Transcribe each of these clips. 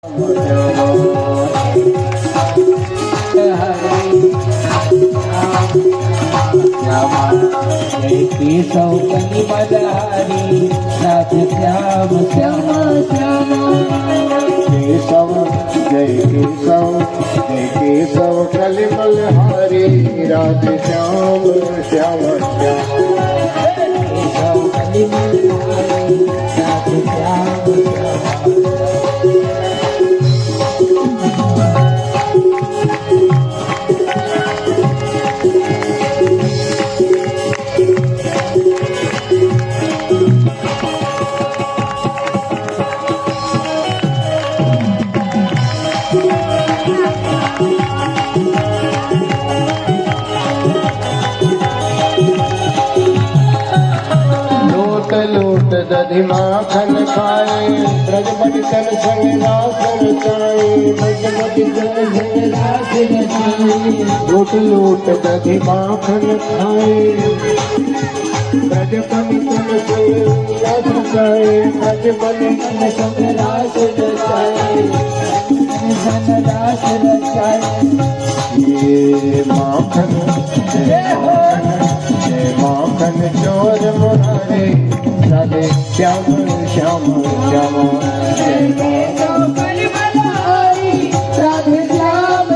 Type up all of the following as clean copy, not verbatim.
केशव कली मदारी नाथ श्याम श्याम श्याम केशव जय केशव कली मलहारी राधे श्याम श्याम श्याम केशव कली मदारी नाथ श्याम श्याम लूट दधि माखन खाए ब्रजमणि तन संग रास रचाए ब्रजमणि तन संग रास रचाए लूट दधि माखन खाए ब्रजमणि तन संग रास रचाए ब्रजमणि तन संग रास रचाए तन रास रचाए ये माखन चोर मुरारे राधे श्याम श्याम श्याम राधे श्याम श्याम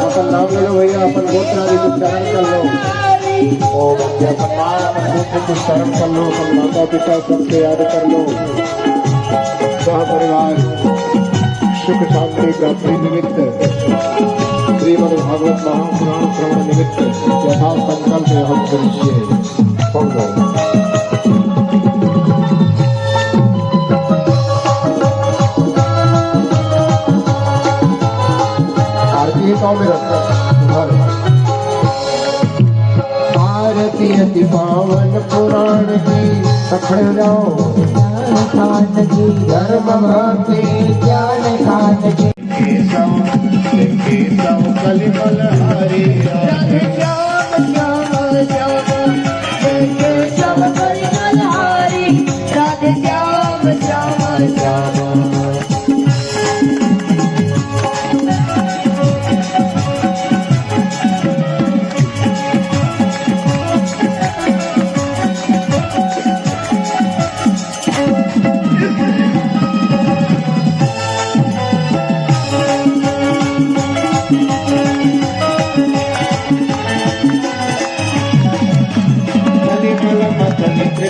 अपन नाम ले लो भैया, अपन गोत्रादि को शरण कर लो और अपन माँ अपन गोत्र को शरण कर लो, अपन माता पिता सबसे याद कर लो। सह परिवार सुख शांति प्राप्ति निमित्त श्रीमद् भागवत महापुराण श्रवण निमित्त यथा संकल्प हम करिष्ये। आरती गाँव में रखता आरती अति पावन पुराण की सखड़ जाओ खान की धर्म भक्ति ज्ञान खान की केशव कली मलहारी राधे श्याम श्याम श्याम केशव कली मलहारी राधे श्याम श्याम श्याम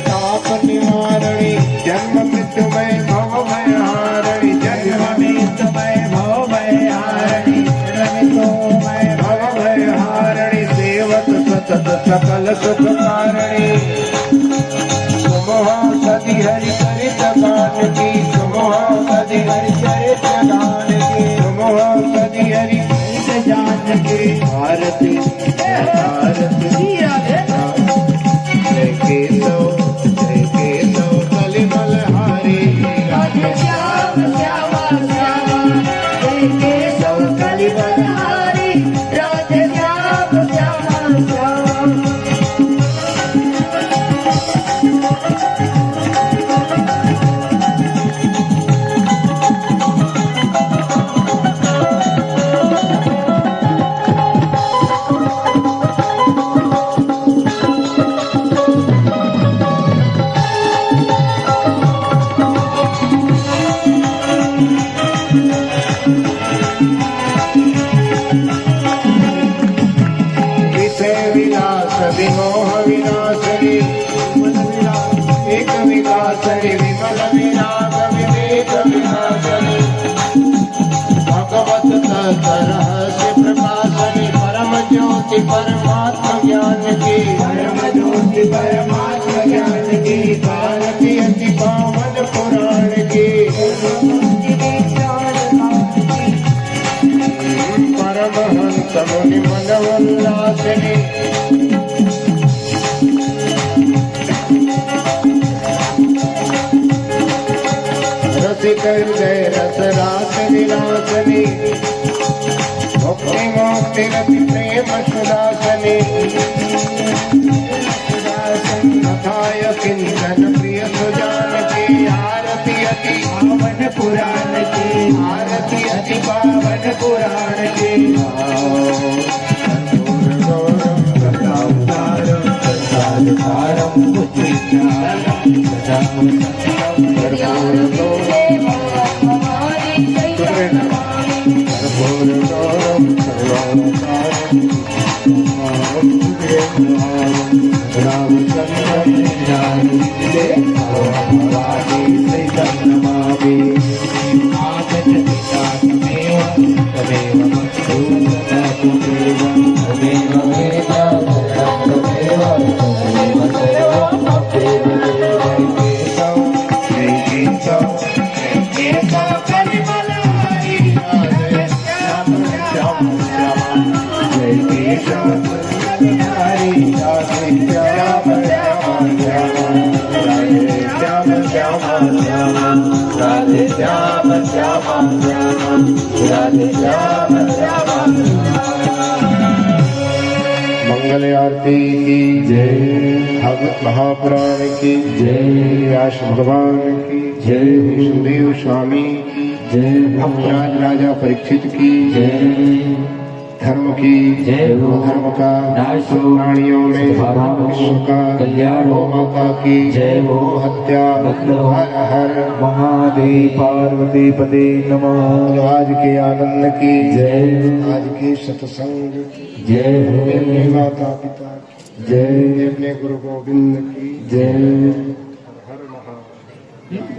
ताप निवारणी जन्म मृत्युमय भवमय हारणी जन्म मृत्युमय भवमय हारणी मृत्युमय भवमय हारणी सेवक सतत सकल सुख कारणी सुमोह सदी हरि चरित गान की सुमोह सदी हरि चरित गान की सुमोह सदी हरि चरित जान की आरती आरती जय केशव विमोह विनाशनी एक विकासनी विमल विराग विवेक विनाशनी भगवत तत्रहस्य प्रकाशनी परम ज्योति परमात्मा ज्ञान की परम ज्योति परमात्मा ज्ञान की भारती अति पावन पुराण की परमहंस मुनि मनोल्लासिनी हृदय रस रास विलासनी भक्ति मोक्ति रति प्रेम सुदासनी कथाय किंचन प्रिय सुजान की आरती अति पावन पुराण पुराण की आरती अति पावन पुराण की मंगल आरती की जय, भागवत महापुराण की जय, व्यास भगवान की जय, सुखदेव स्वामी की जय, भक्तराज राजा परीक्षित की जय, धर्म की जय, धर्म का नाश हो, प्राणियों में विश्व का कल्याण हो, माता की जय हो, हत्या हर हर महादेव पार्वती पते नमः। आज के आनंद की जय, आज के सत्संग जय हो, अपने माता पिता जय, अपने गुरु गोविंद की जय। हर हर महादेव।